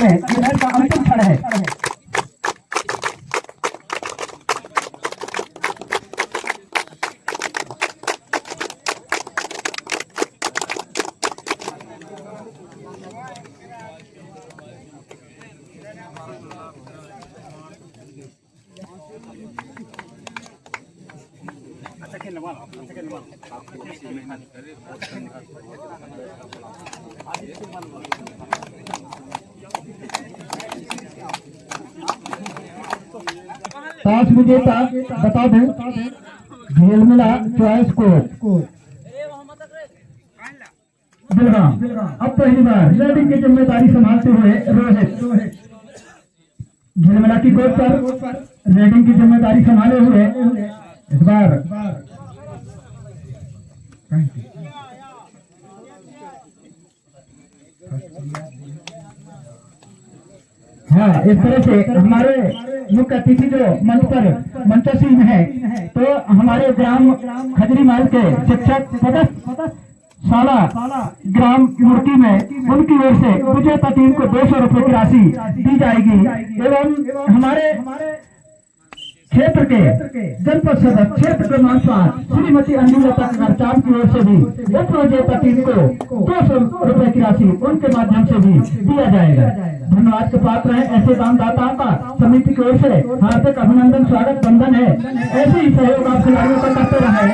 ये मैच का अंतिम क्षण है। टॉस विजेता बता दें झेलमिला चॉइस कोच बिलगाम। अब पहली बार रेडिंग की जिम्मेदारी संभालते हुए रोहित झेलमिला की कोच पर रेडिंग की जिम्मेदारी संभाले हुए इस बार हाँ इस तरह से हमारे मुख्य अतिथि जो मंच पर मंचसीन है तो हमारे ग्राम खजरी माल के शिक्षक सदस्य शाला ग्राम मूर्ति में उनकी ओर से विजेता टीम को 200 रुपए की राशि दी जाएगी एवं हमारे क्षेत्र के जनपद सदस्य क्षेत्र क्रमांक 5 श्रीमती अंजुलता खर्चाम की ओर से भी उप विजेता टीम को 200 रुपए की राशि उनके माध्यम से भी दिया जाएगा। धन्यवाद के पात्र है ऐसे दानदाताओं का समिति की ओर से हार्दिक अभिनंदन स्वागत बंधन है। ऐसे ही सहयोग आप खिलाड़ियों का करते रहे।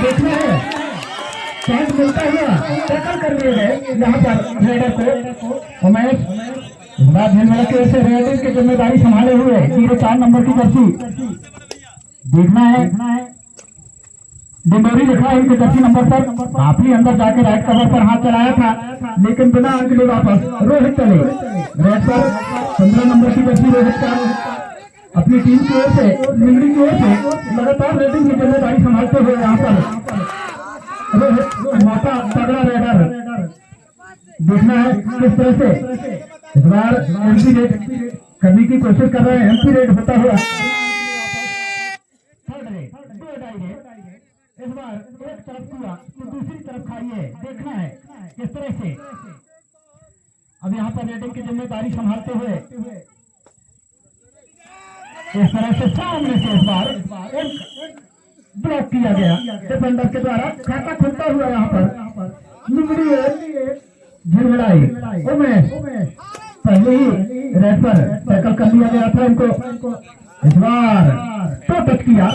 देखना है कैंप मिलता हुआ टैकल कर लिए गए यहाँ पर रेडर को उमेश झेलमिला की ओर से रेडिंग की जिम्मेदारी संभाले हुए 04 नंबर की जर्सी देखना है डिंडोरी लिखा है इनके जर्सी नंबर पर। काफी अंदर जाके राइट कवर पर हाथ चलाया था लेकिन बिना अंक लिए वापस रोहित चले रेड पर 15 नंबर की जर्सी रोहित का अपनी टीम की ओर से मिंगड़ी की ओर से लगातार रेडिंग की जिम्मेदारी संभालते हुए यहाँ पर रोहित माता तगड़ा रेडर देखना है किस तरह से इस बार एमपी रेड करने की कोशिश कर रहे हैं। एमपी रेड होता हुआ इस बार एक तरफ हुआ तो दूसरी तरफ खाइए देखना है किस तरह से अब यहाँ पर रेडिंग की जिम्मेदारी संभालते हुए इस तरह से सामने से इस बार ब्लॉक किया गया डिफेंडर के द्वारा। खाता खुलता हुआ यहाँ पर निगड़ी झिलमिलाई उमेश पहले ही रेड पर टैकल कर लिया गया था इनको। इस बार तो टच किया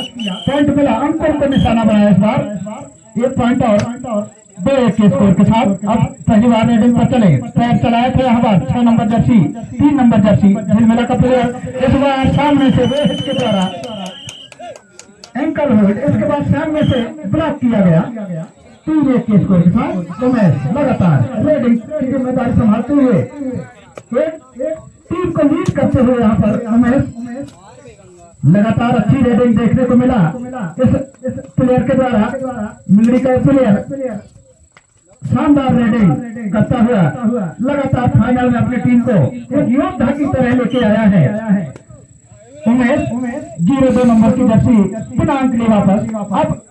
पॉइंट मिला अंकों को निशाना बनाया। इस बार एक पॉइंट और 2-1 के स्कोर के साथ अब पहली बार रेडिंग पर चले पैर चलाए थे यहाँ पर 6 नंबर जर्सी 3 नंबर जर्सी झिलमिला का प्लेयर। इस बार सामने से रोहित के द्वारा एंकल होल्ड इसके बाद सामने से ब्लॉक किया गया 3-1 के स्कोर के साथ उमेश लगातार रेडिंग की जिम्मेदारी संभालते हुए टीम को लीड करते हुए यहाँ पर उमेश लगातार अच्छी रेडिंग देखने को मिला इस प्लेयर के द्वारा। मिंगड़ी का प्लेयर शानदार रेडिंग करता हुआ लगातार फाइनल में अपनी टीम को एक योद्धा की तरह लेके आया है। उमेश 02 नंबर की जर्सी बिना अंक लिए वापस।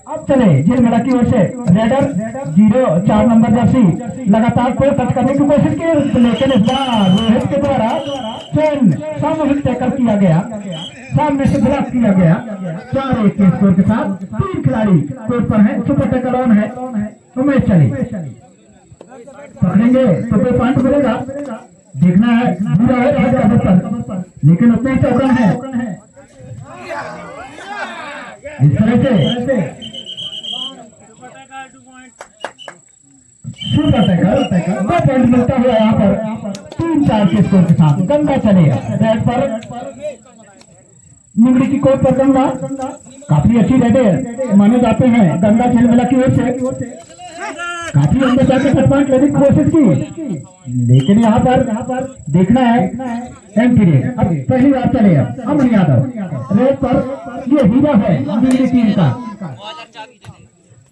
अब चले झिलमिला की ओर से रेडर 04 नंबर जर्सी लगातार को टच करने की कोशिश की लेकिन इस बार रोहित के द्वारा सामूहिक टैकल किया गया सामने से ब्लॉक किया गया। 4-1 के स्कोर के साथ 3 खिलाड़ी कोर्ट पर हैं। सुपर टैकल ऑन है उमेश चले पकड़ेंगे तो 2 पॉइंट मिलेगा। देखना है बुरा है पर लेकिन उतने ही चौकन है इस तरह से सुपर टैकल 2 पॉइंट मिलता हुआ यहाँ पर 3-4 के स्कोर के साथ। गंगा चलेगा रेड पर मिंगड़ी की कोर्ट पर गंगा काफी अच्छी रेडर माने जाते हैं। गंगा झिलमिला की ओर से काफी अंदर जाकर कट पॉइंट लेने की कोशिश की लेकिन यहाँ पर देखना है एमपी रेड। अब पहली बार चले अमन यादव रेड पर ये हीरा है मिंगड़ी टीम का।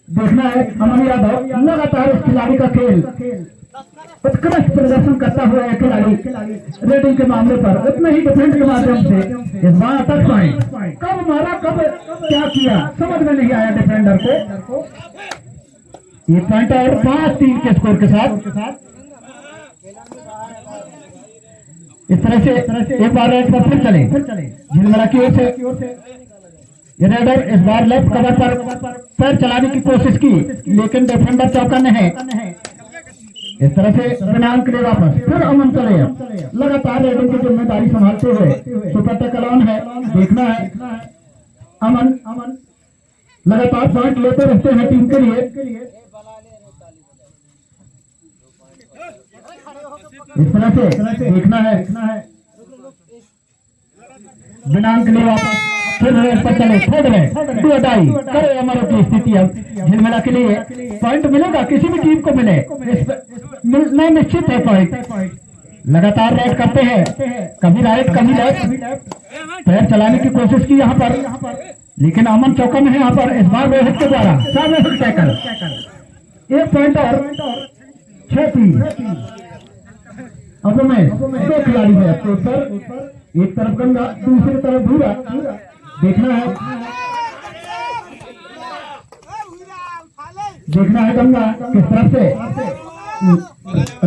देखना है अमन यादव लगातार इस खिलाड़ी का खेल उत्कृष्ट प्रदर्शन करता हुआ एक खिलाड़ी रेडिंग के मामले पर उतना ही डिफेंस के माध्यम से इस बार टच पॉइंट कब मारा कब क्या किया समझ में नहीं आया डिफेंडर को। 1 पॉइंट और 5-3 के स्कोर के साथ इस तरह से एक बार राइट पर फिर चले झिलमिला की ओर से ये रेडर इस बार लेफ्ट कवर पर पैर चलाने की कोशिश की, लेकिन डिफेंडर चौकन्ने है। इस तरह से बिना अंक ले वापस फिर अमन चले। लगातार रेडिंग की जिम्मेदारी संभालते हुए सुपर टैकल ऑन है। देखना है अमन लगातार पॉइंट लेते रहते हैं टीम के लिए। इस तरह से देखना है बिना अंक ले वापस फिर रेड पर चले। थर्ड में दो अटाई करे अमरों की स्थिति। अब झिलमिला के लिए पॉइंट मिलेगा, किसी भी टीम को मिले मिलना निश्चित है पॉइंट। लगातार रेड करते हैं, कभी राइट कभी लेफ्ट, पैर चलाने की कोशिश की यहाँ पर, लेकिन अमन चौका में है यहाँ पर। इस बार रोहित के द्वारा सामने से टैकल 1 पॉइंट और 6-3। अब में 2 खिलाड़ी है आपके ऊपर, एक तरफ गंगा दूसरी तरफ भूरा। देखना है गंगा किस तरफ से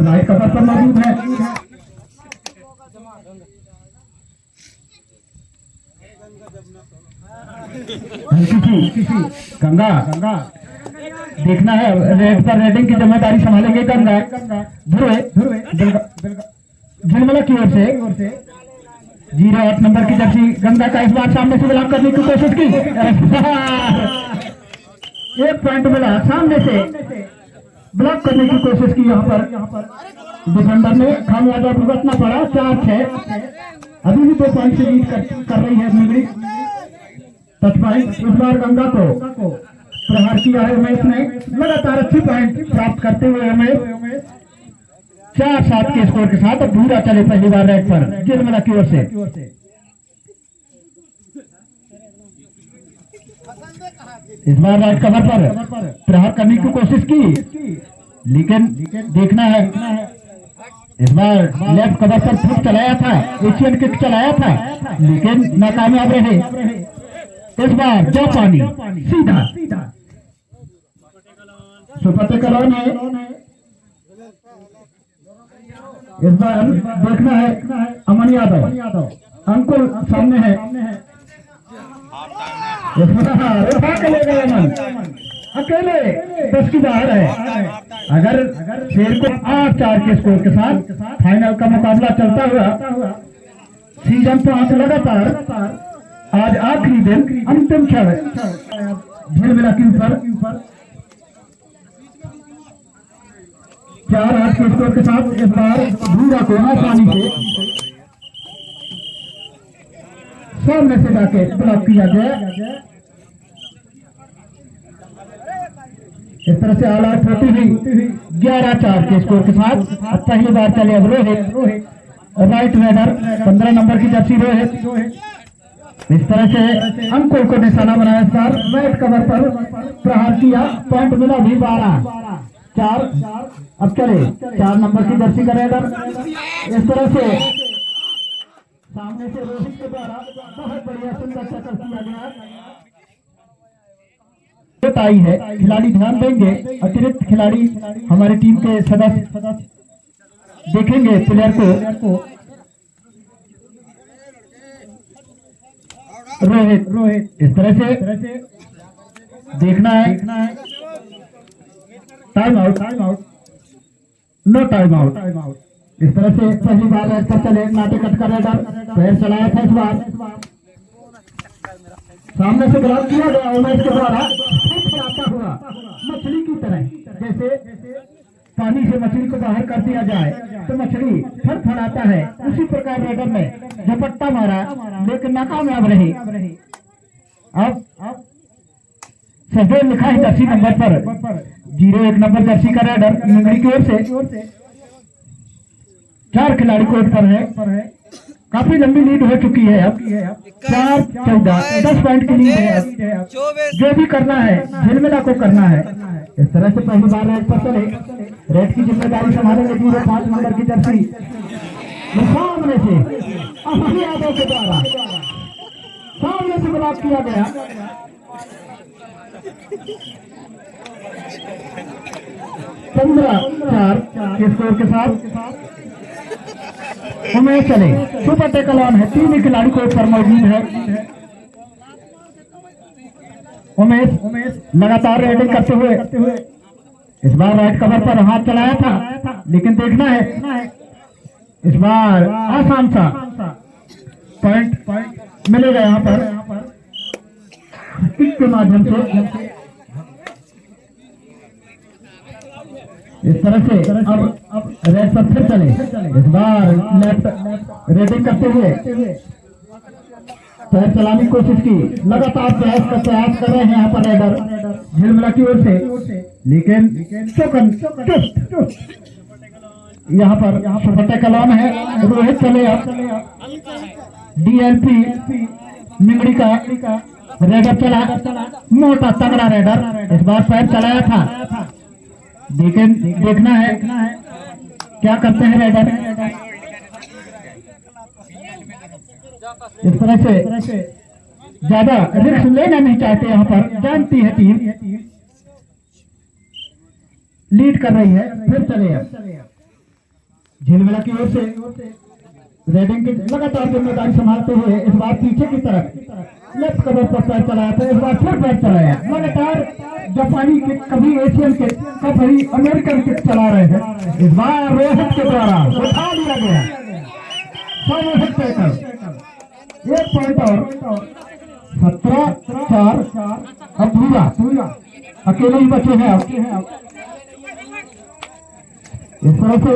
राइट कवर पर मौजूद है। गंगा देखना है रेड पर रेडिंग की जिम्मेदारी संभालेंगे गंगा। ध्रुवे झिलमिला की ओर से 08 नंबर की जर्सी गंगा का इस बार सामने से ब्लॉक करने की कोशिश की। 1 पॉइंट मिला, सामने से ब्लॉक करने की कोशिश की यहाँ पर डिफेंडर ने खामियाजा भुगतना पड़ा। 4-6 अभी भी 2 पॉइंट से लीड कर रही है मिगड़ी। टच पॉइंट इस बार गंगा को प्रहार किया है उमेश ने। लगातार अच्छी पॉइंट प्राप्त करते हुए उमेश 4-7 के स्कोर के साथ भूरा चले पहली बार रेड पर झिलमिला की ओर से। इस बार राइट कवर पर प्रहार करने की कोशिश की, लेकिन देखना है इस बार लेफ्ट कवर पर फुट चलाया था, एशियन किक चलाया था, लेकिन नाकामयाब रहे। इस बार जापानी सीधा सुपर टैकल ऑन है। इस बार देखना है अमन यादव अंकुल सामने है। अकेले 10 की बाहर है। अगर शेर को 8-4 के स्कोर के साथ फाइनल का मुकाबला चलता हुआ सीजन 5 लगातार आज आखिरी दिन अंतिम क्षण झिलमिला के ऊपर 4-8 के स्कोर के साथ इस बार भूरा को आसानी से सामने से जाके ब्लॉक किया गया। इस तरह से ऑल आउट होती हुई 11-4 के स्कोर के साथ अब पहली बार चले अब रोहित राइट रेडर 15 नंबर की जर्सी रोहित। इस तरह से अंकुल को निशाना बनाया। इस बार राइट कवर पर प्रहार किया, पॉइंट मिला भी 12-4। अब चले 4 नंबर की जर्सी का रेडर। इस तरह से सामने से रोहित के द्वारा बहुत बढ़िया सुंदर टैकल किया गया। आई है, खिलाड़ी ध्यान देंगे, अतिरिक्त खिलाड़ी हमारी टीम के सदस्य देखेंगे प्लेयर को। रोहित इस तरह से देखना है time out no time out. इस तरह से पहली बार रेड पर चले नाटेकट का रेडर पैर चलाया था। इस बार सामने से ब्लॉक किया गया उमेश के द्वारा फड़फड़ाता हुआ मछली की तरह, जैसे पानी से मछली को बाहर कर दिया जाए तो मछली फड़फड़ाता है, उसी प्रकार रेडर ने झपट्टा मारा लेकिन नाकामयाब रही। अब सफेद लिखा है जर्सी नंबर पर 01 नंबर जर्सी का रेडर मुंगरी की ओर से 4 खिलाड़ी कोर्ट पर है। काफी लंबी लीड हो चुकी है। अब 4-14 10 पॉइंट की लीड है। अब जो भी करना है झिलमिला को करना है। इस तरह से पहली बार रेड पर चले, रेड की जिम्मेदारी संभालेंगे 05 नंबर की जर्सी। सामने से अमन यादव के द्वारा सामने से ब्लॉक किया गया। 15-4 के स्कोर के साथ उमेश चले। सुपर टैकल ऑन है, 3 ही खिलाड़ी कोर्ट पर मौजूद है। उमेश लगातार रेडिंग करते हुए इस बार राइट कवर पर हाथ चलाया था, लेकिन देखना है इस बार आसान सा पॉइंट मिलेगा यहाँ पर किक के माध्यम से। इस तरह से अब रेड पर फिर चले। इस बार लेफ्ट रेडिंग करते हुए पैर चलाने की कोशिश की, लगातार प्रयास कर रहे हैं यहाँ पर रेडर झिलमिला की ओर से, लेकिन चौकन यहाँ पर सुपर टैकल ऑन है। रोहित चले डीएलपी मिंगड़ी का रेडर चला, मोटा तगड़ा रेडर इस बार पैर चलाया था, लेकिन देखना है क्या करते हैं रेडर। इस तरह से ज्यादा रिस्क लेना नहीं चाहते यहाँ पर, जानती है टीम लीड कर रही है। फिर चले झिलमिला की ओर से रेडिंग की लगातार जिम्मेदारी संभालते हुए इस बार पीछे की तरफ लेफ्ट कवर पर पैर चलाया था, इस बार फिर पैर चलाया। लगातार जापानी किक, कभी एशियन किक, कभी अमेरिकन किक चला रहे हैं। इस बार रोहित के द्वारा उठा लिया गया 1 पॉइंट और 17-4। अब भूरा अकेले ही बचे हैं। इस तरह से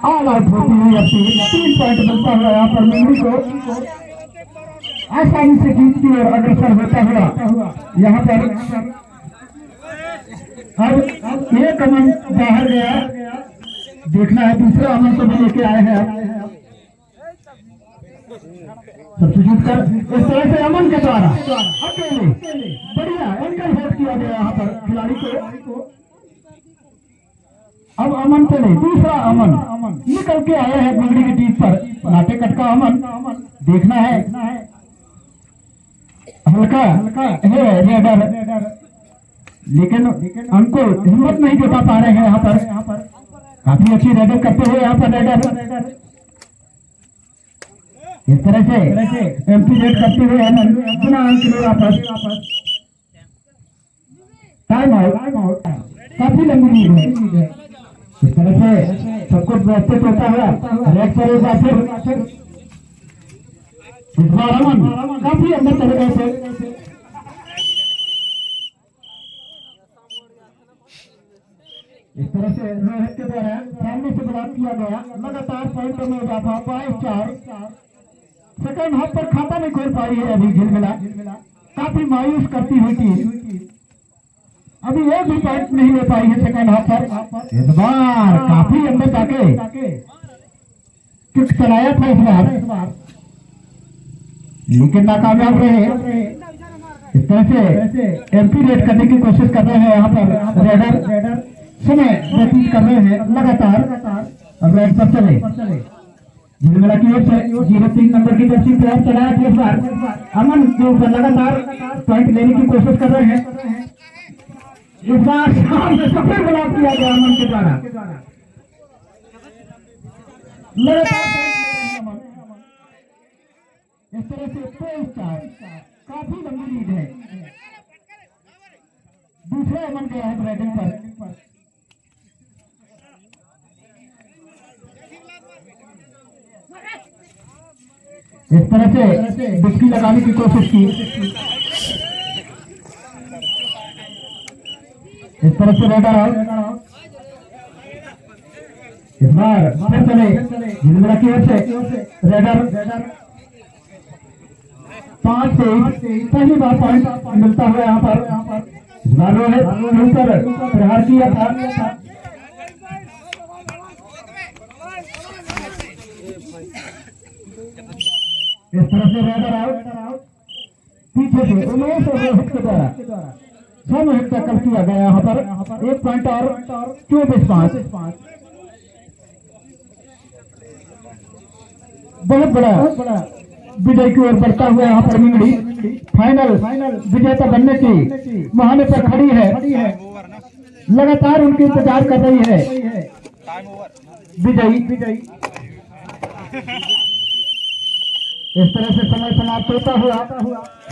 ऑल आउट होती हुई अब 3 पॉइंट मिलता हुआ यहाँ पर मिंगड़ी को आसानी से जीत की ओर अग्रसर होता हुआ यहाँ पर। अब एक अमन बाहर गया, देखना है दूसरा अमन को भी लेके आए हैं सब्स्टिट्यूट कर। इस तरह से अमन के द्वारा अकेले बढ़िया एंकल हेल्प किया गया यहाँ पर खिलाड़ी को। अब अमन चले, दूसरा अमन निकल के आया है मिंगड़ी की टीम पर, नाटे कट का अमन। देखना है हल्का है रेडर, लेकिन हमको हिम्मत नहीं जुटा पा रहे हैं यहाँ पर। काफी अच्छी रेडर करते हुए यहाँ पर रेडर इस तरह से एम्पी रेड करते हुए बिना अंक लिए वापस। टाइम आउट, काफी लंबी लीड है। इस तरह से सब कुछ व्यवस्थित होता है। रेड करेगा फिर इस बार अमन काफी अंदर चले गए थे। इस तरह से रोहित के द्वारा सामने से ब्लॉक किया गया, लगातार पॉइंट में इजाफा 22-4। सेकंड हाफ पर खाता नहीं खोल पाई है अभी झिलमिला, काफी मायूस करती हुई टीम अभी एक भी पॉइंट नहीं ले पाई है सेकंड हाफ पर। इस बार काफी अंदर जाके किक चलाया था इस बार, लेकिन नाकामयाब रहे। इस तरह से एम्पी रेड करने की कोशिश कर रहे हैं यहाँ पर रेडर, समय व्यतीत कर रहे हैं लगातार। अब रेड पर चले झिलमिला की ओर से 03 नंबर की जर्सी प्लेयर चलाया था इस बार। अमन के ऊपर लगातार पॉइंट लेने की कोशिश कर रहे हैं। इस बार सामने सफेद ब्लॉक किया गया अमन के द्वारा, इस तरह से 23-4 काफी लंबी लीड है। दूसरा अमन गया है रेडिंग पर। इस तरह से डुबकी लगाने की कोशिश की, इस तरह से रेडर आउट। इस बार फिर चले झिलमिला की ओर से रेडर 5 से पहली बार पॉइंट मिलता हुआ यहाँ पर। इस बार रोहित ऊपर प्रहार किया था। इस तरह से रेडर आउट, पीछे से उमेश और रोहित के द्वारा 6 हिट टैकल किया गया यहाँ पर। 1 पॉइंट और 24-5। बहुत बड़ा विजय की ओर बढ़ता हुआ यहाँ पर मिंगड़ी फाइनल विजेता बनने की मुहाने पर खड़ी है। लगातार उनकी इंतजार कर रही है विजयी। इस तरह से समय समाप्त होता हुआ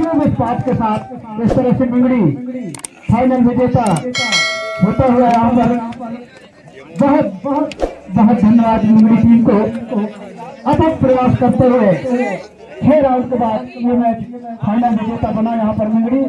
24 पाँच के साथ इस तरह से मिंगड़ी फाइनल विजेता होता हुआ यहाँ पर बहुत बहुत बहुत धन्यवाद मिंगड़ी टीम को अथक प्रयास करते हुए 6 राउंड के बाद ये मैच फाइनल विजेता बना यहाँ पर मिंगड़ी।